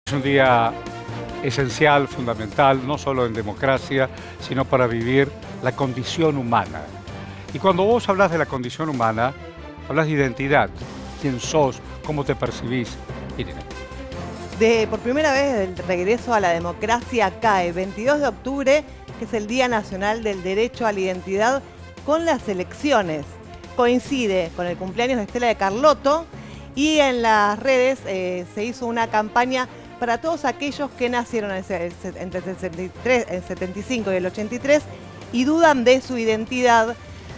Es un día esencial, fundamental, no solo en democracia, sino para vivir la condición humana. Y cuando vos hablas de la condición humana, hablas de identidad, quién sos, cómo te percibís. Irene. Por primera vez el regreso a la democracia cae, 22 de octubre, que es el Día Nacional del Derecho a la Identidad, con las elecciones. Coincide con el cumpleaños de Estela de Carlotto y en las redes se hizo una campaña para todos aquellos que nacieron entre el 75 y el 83 y dudan de su identidad,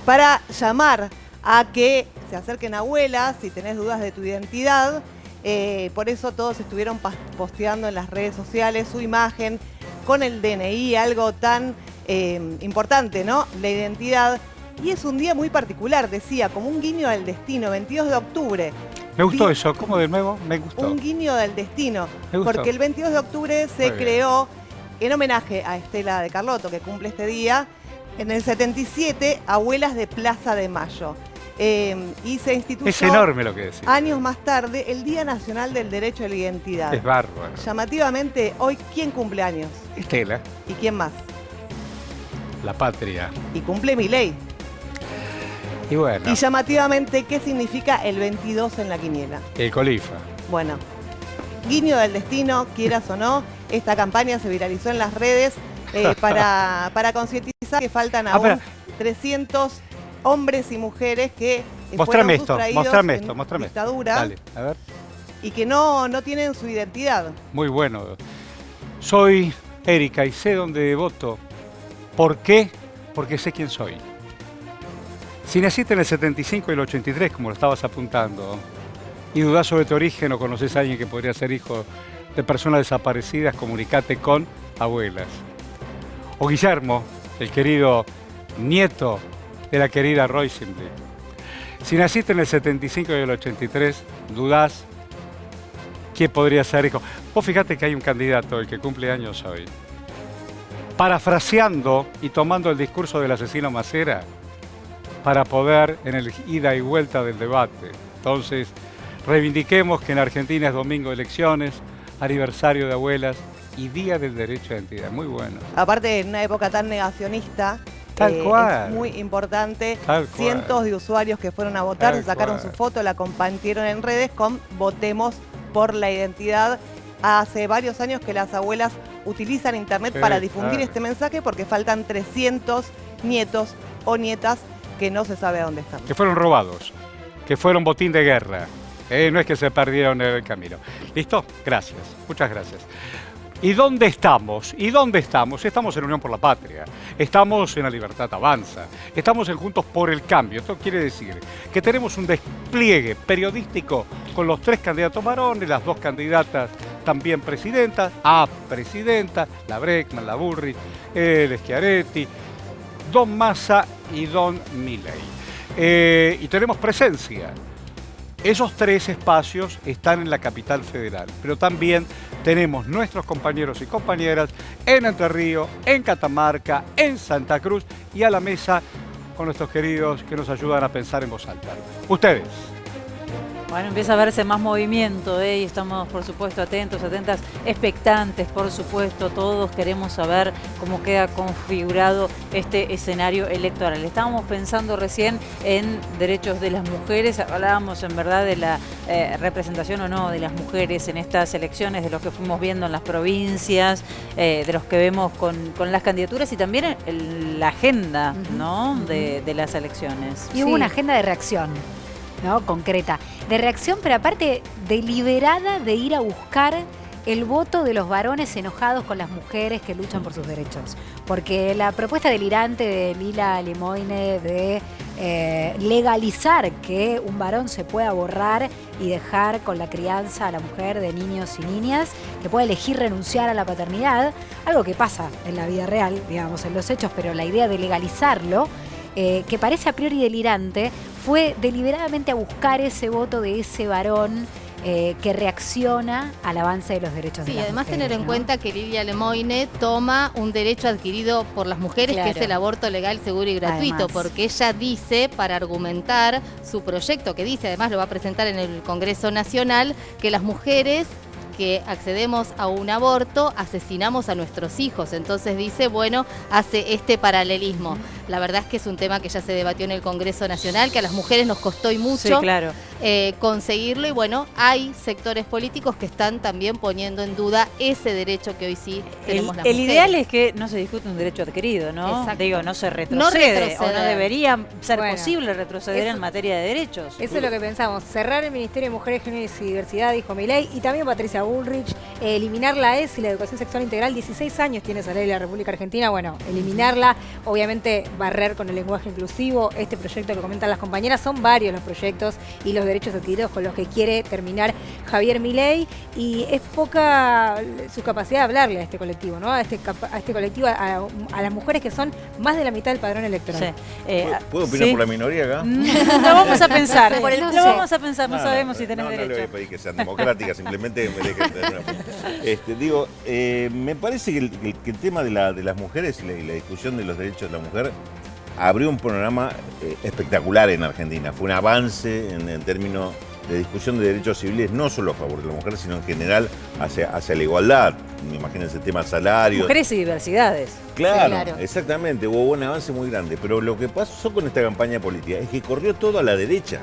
para llamar a que se acerquen a abuelas si tenés dudas de tu identidad. Por eso todos estuvieron posteando en las redes sociales su imagen con el DNI, algo tan importante, ¿no? La identidad. Y es un día muy particular, decía, como un guiño al destino, 22 de octubre. Me gustó eso, ¿cómo de nuevo? Me gustó. Un guiño del destino, Me gustó. porque el 22 de octubre se creó en homenaje a Estela de Carlotto, que cumple este día, en el 77, Abuelas de Plaza de Mayo. Y se instituyó, es enorme lo que decís. Años más tarde, el Día Nacional del Derecho a la Identidad. Es bárbaro. Llamativamente, hoy, ¿quién cumple años? Estela. ¿Y quién más? La patria. Y cumple Milei. Y bueno. Y llamativamente, ¿qué significa el 22 en la quiniela? El colifa. Bueno, guiño del destino, quieras o no, esta campaña se viralizó en las redes para concientizar que faltan aún 300 hombres y mujeres que fueron sustraídos en dictadura. Dale, a ver. Y que no tienen su identidad. Muy bueno. Soy Erika y sé dónde voto. ¿Por qué? Porque sé quién soy. Si naciste en el 75 y el 83, como lo estabas apuntando, y dudás sobre tu origen o conoces a alguien que podría ser hijo de personas desaparecidas, comunicate con abuelas. O Guillermo, el querido nieto de la querida Roisenblick. Si naciste en el 75 y el 83, dudás quién podría ser hijo. Vos fíjate que hay un candidato, el que cumple años hoy, parafraseando y tomando el discurso del asesino Macera para poder en el ida y vuelta del debate. Entonces, reivindiquemos que en Argentina es domingo de elecciones, aniversario de abuelas y Día del Derecho a la Identidad. Muy bueno. Aparte, en una época tan negacionista, Tal cual. es muy importante. Tal cual. Cientos de usuarios que fueron a votar, Tal sacaron cual. su foto, la compartieron en redes con Votemos por la Identidad. Hace varios años que las abuelas utilizan internet para difundir este mensaje, porque faltan 300 nietos o nietas que no se sabe a dónde están. Que fueron robados, que fueron botín de guerra. No es que se perdieron en el camino. ¿Listo? Gracias. Muchas gracias. ¿Y dónde estamos? ¿Y dónde estamos? Estamos en Unión por la Patria. Estamos en La Libertad Avanza. Estamos en Juntos por el Cambio. Esto quiere decir que tenemos un despliegue periodístico con los 3 candidatos varones, las 2 candidatas también presidentas, presidenta, la Breckman, la Bullrich, el Schiaretti, Don Massa y Don Milei. Y tenemos presencia. Esos 3 espacios están en la capital federal, pero también tenemos nuestros compañeros y compañeras en Entre Ríos, en Catamarca, en Santa Cruz y a la mesa con nuestros queridos que nos ayudan a pensar en voz alta. Ustedes. Bueno, empieza a verse más movimiento, y estamos, por supuesto, atentos, atentas, expectantes, por supuesto. Todos queremos saber cómo queda configurado este escenario electoral. Estábamos pensando recién en derechos de las mujeres, hablábamos en verdad de la representación o no de las mujeres en estas elecciones, de los que fuimos viendo en las provincias, de los que vemos con las candidaturas y también en la agenda, ¿no? de las elecciones. Y hubo una agenda de reacción, ¿no? Concreta. De reacción, pero aparte deliberada, de ir a buscar el voto de los varones enojados con las mujeres que luchan por sus derechos. Porque la propuesta delirante de Lila Lemoine de legalizar que un varón se pueda borrar y dejar con la crianza a la mujer de niños y niñas, que pueda elegir renunciar a la paternidad, algo que pasa en la vida real, digamos, en los hechos, pero la idea de legalizarlo, que parece a priori delirante, fue deliberadamente a buscar ese voto de ese varón que reacciona al avance de los derechos de las mujeres. Sí, además tener en cuenta que Lilia Lemoine toma un derecho adquirido por las mujeres, que es el aborto legal, seguro y gratuito, porque ella dice, para argumentar su proyecto, que dice, además lo va a presentar en el Congreso Nacional, que las mujeres que accedemos a un aborto, asesinamos a nuestros hijos. Entonces dice, bueno, hace este paralelismo. La verdad es que es un tema que ya se debatió en el Congreso Nacional, que a las mujeres nos costó y mucho conseguirlo. Y bueno, hay sectores políticos que están también poniendo en duda ese derecho que hoy sí tenemos las mujeres. El ideal es que no se discute un derecho adquirido, ¿no? Exacto. Digo, no se retrocede, o no debería ser posible retroceder en materia de derechos. Eso es lo que pensamos. Cerrar el Ministerio de Mujeres, Género y Diversidad, dijo Milei, y también Patricia Bullrich, eliminar la ESI, la educación sexual integral. 16 años tiene esa ley de la República Argentina. Bueno, eliminarla, obviamente barrer con el lenguaje inclusivo. Este proyecto que comentan las compañeras, son varios los proyectos y los derechos adquiridos con los que quiere terminar Javier Milei, y es poca su capacidad de hablarle a este colectivo, ¿no? A este colectivo, a las mujeres que son más de la mitad del padrón electoral. Sí. ¿Puedo opinar por la minoría acá? Lo vamos a pensar, No sé, lo vamos a pensar, no sabemos si tenés derecho. No le voy a pedir que sean democráticas, simplemente me dejen tener una... me parece que el tema de las mujeres y la discusión de los derechos de la mujer abrió un panorama espectacular en Argentina. Fue un avance en términos de discusión de derechos civiles, no solo a favor de la mujer, sino en general hacia la igualdad. Imagínense el tema salario. Mujeres y diversidades. Claro, exactamente. Hubo un avance muy grande. Pero lo que pasó con esta campaña política es que corrió todo a la derecha.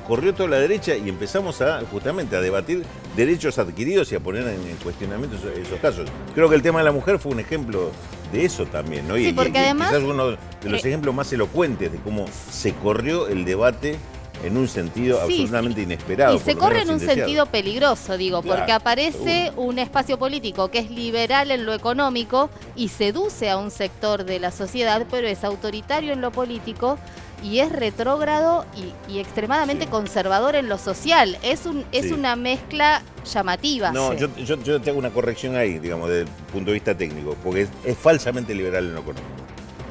Corrió toda la derecha y empezamos justamente a debatir derechos adquiridos y a poner en cuestionamiento esos casos. Creo que el tema de la mujer fue un ejemplo de eso también, ¿no? Sí, porque además, quizás uno de los ejemplos más elocuentes de cómo se corrió el debate en un sentido absolutamente inesperado. Y se corre en un sentido peligroso, digo, claro, porque aparece un espacio político que es liberal en lo económico y seduce a un sector de la sociedad, pero es autoritario en lo político y es retrógrado y extremadamente conservador en lo social. Es una mezcla llamativa. No, yo te hago una corrección ahí, digamos, desde el punto de vista técnico, porque es falsamente liberal en lo económico.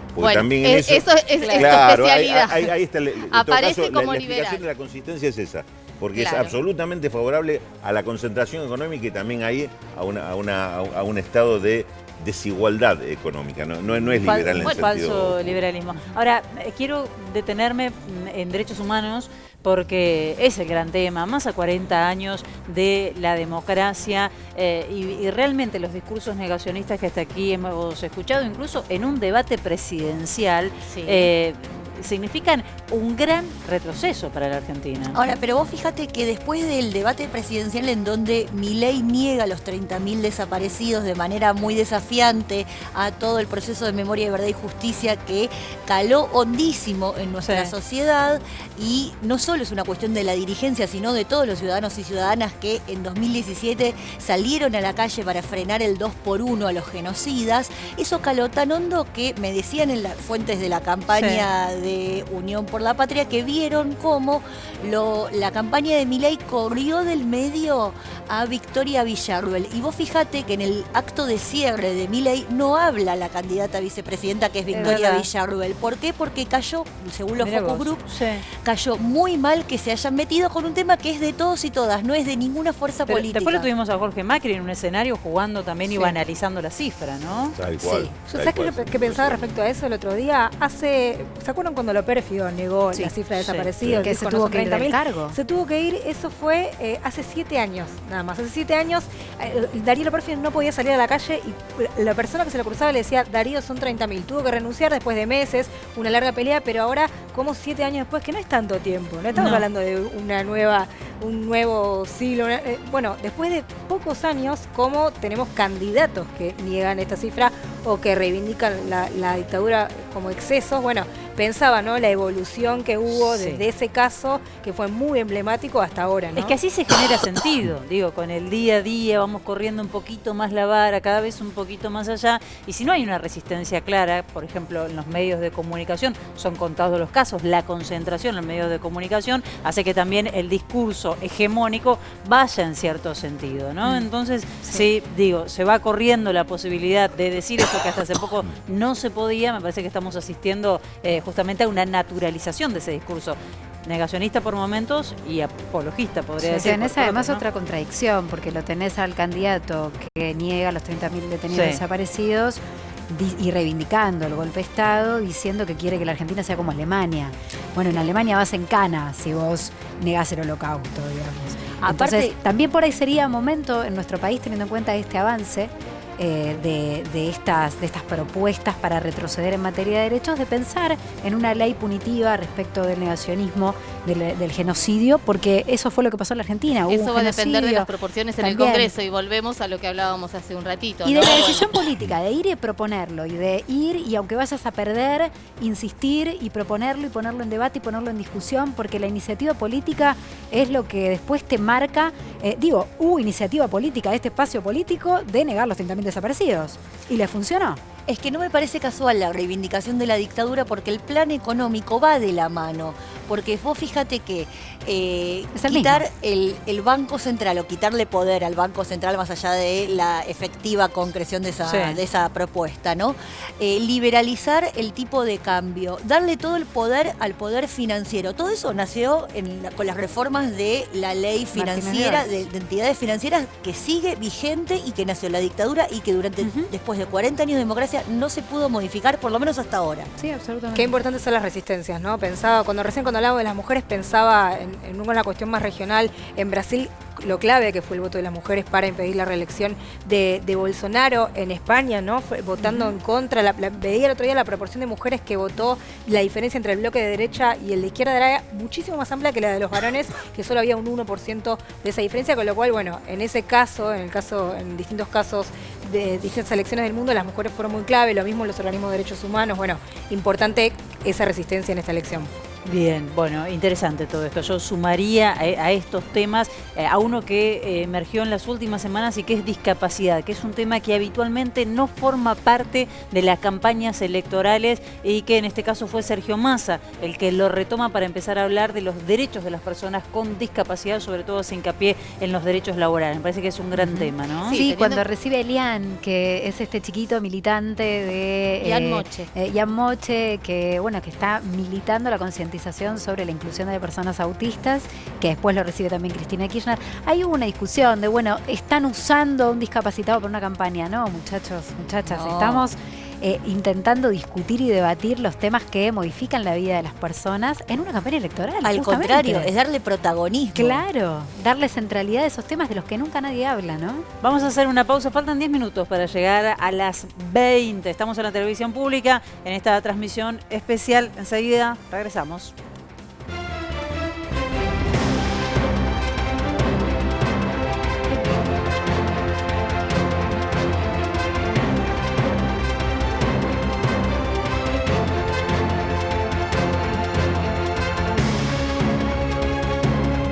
Porque bueno, también en eso es claro, tu especialidad. Ahí está, aparece caso, como la liberal. explicación de la consistencia es esa, porque claro, es absolutamente favorable a la concentración económica y también ahí a un estado de desigualdad económica, no es liberal en el sentido... Falso liberalismo. Ahora, quiero detenerme en derechos humanos porque es el gran tema, más a 40 años de la democracia y realmente los discursos negacionistas que hasta aquí hemos escuchado, incluso en un debate presidencial, significan un gran retroceso para la Argentina. Ahora, pero vos fíjate que después del debate presidencial en donde Milei niega los 30.000 desaparecidos de manera muy desafiante a todo el proceso de memoria, verdad y justicia que caló hondísimo en nuestra sociedad, y no solo es una cuestión de la dirigencia, sino de todos los ciudadanos y ciudadanas que en 2017 salieron a la calle para frenar el 2x1 a los genocidas, eso caló tan hondo que me decían en las fuentes de la campaña de Unión por la Patria que vieron cómo la campaña de Milei corrió del medio a Victoria Villarruel. Y vos fíjate que en el acto de cierre de Milei no habla la candidata a vicepresidenta, que es Victoria Villarruel. ¿Por qué? Porque cayó, según los Focus Group, cayó muy mal que se hayan metido con un tema que es de todos y todas, no es de ninguna fuerza política. Después lo tuvimos a Jorge Macri en un escenario jugando también y analizando la cifra, ¿no? Tal cual. Sí. ¿Sabes qué pensaba respecto a eso el otro día? ¿Se acuerdan cuando López Pérfido negó la cifra de desaparecidos? Que se tuvo que ir del cargo. Se tuvo que ir, eso fue hace 7 años, nada más. Hace 7 años Darío Pérfido no podía salir a la calle y la persona que se lo cruzaba le decía, Darío, son 30.000. Tuvo que renunciar después de meses, una larga pelea, pero ahora, como 7 años después, que no es tanto tiempo, no estamos hablando de un nuevo siglo. Bueno, después de pocos años, como tenemos candidatos que niegan esta cifra o que reivindican la dictadura como excesos, bueno, pensaba, ¿no?, la evolución que hubo desde ese caso, que fue muy emblemático hasta ahora, ¿no? Es que así se genera sentido, digo, con el día a día vamos corriendo un poquito más la vara, cada vez un poquito más allá, y si no hay una resistencia clara, por ejemplo, en los medios de comunicación, son contados los casos, la concentración en los medios de comunicación hace que también el discurso hegemónico vaya en cierto sentido, ¿no? Entonces, digo, se va corriendo la posibilidad de decir eso que hasta hace poco no se podía. Me parece que estamos asistiendo justamente a una naturalización de ese discurso negacionista por momentos y apologista, podría decir. Tenés además otra contradicción, porque lo tenés al candidato que niega los 30.000 detenidos desaparecidos y reivindicando el golpe de Estado, diciendo que quiere que la Argentina sea como Alemania. Bueno, en Alemania vas en cana si vos negás el holocausto, digamos. Entonces, Aparte, también por ahí sería momento en nuestro país, teniendo en cuenta este avance, de estas propuestas para retroceder en materia de derechos, de pensar en una ley punitiva respecto del negacionismo, del genocidio, porque eso fue lo que pasó en la Argentina. Hubo Eso un va a depender de genocidio las proporciones en el también. Congreso y volvemos a lo que hablábamos hace un ratito. Y ¿no? de la Bueno. decisión política, de ir y proponerlo, y de ir y aunque vayas a perder, insistir y proponerlo y ponerlo en debate y ponerlo en discusión, porque la iniciativa política es lo que después te marca, hubo iniciativa política de este espacio político de negar los 30.000 desaparecidos. ¿Y le funcionó? es que no me parece casual la reivindicación de la dictadura porque el plan económico va de la mano. Porque vos fíjate que quitar el Banco Central o quitarle poder al Banco Central más allá de la efectiva concreción de esa propuesta, ¿no? Liberalizar el tipo de cambio, darle todo el poder al poder financiero. Todo eso nació con las reformas de la ley financiera, de entidades financieras que sigue vigente y que nació en la dictadura y que después de 40 años de democracia no se pudo modificar, por lo menos hasta ahora. Sí, absolutamente. Qué importantes son las resistencias, ¿no? Pensaba, cuando hablaba de las mujeres, pensaba en una cuestión más regional. En Brasil, lo clave que fue el voto de las mujeres para impedir la reelección de Bolsonaro. En España, ¿no? Votando en contra. Veía el otro día la proporción de mujeres que votó, la diferencia entre el bloque de derecha y el de izquierda era muchísimo más amplia que la de los varones, que solo había un 1% de esa diferencia, con lo cual, bueno, en distintos casos de distintas elecciones del mundo, las mujeres fueron muy clave, lo mismo los organismos de derechos humanos. Bueno, importante esa resistencia en esta elección. Bien, bueno, interesante todo esto. Yo sumaría a estos temas a uno que emergió en las últimas semanas y que es discapacidad, que es un tema que habitualmente no forma parte de las campañas electorales y que en este caso fue Sergio Massa el que lo retoma para empezar a hablar de los derechos de las personas con discapacidad, sobre todo se hincapié en los derechos laborales. Me parece que es un gran tema, ¿no? Sí, cuando recibe a Elian, que es este chiquito militante de Ian Moche, que bueno, que está militando la concientización sobre la inclusión de personas autistas, que después lo recibe también Cristina Kirchner. Ahí hubo una discusión de, bueno, están usando a un discapacitado para una campaña. No, muchachos, muchachas, estamos intentando discutir y debatir los temas que modifican la vida de las personas en una campaña electoral. Al contrario, es darle protagonismo. Claro, darle centralidad a esos temas de los que nunca nadie habla, ¿no? Vamos a hacer una pausa, faltan 10 minutos para llegar a las 20. Estamos en la televisión pública en esta transmisión especial. Enseguida regresamos.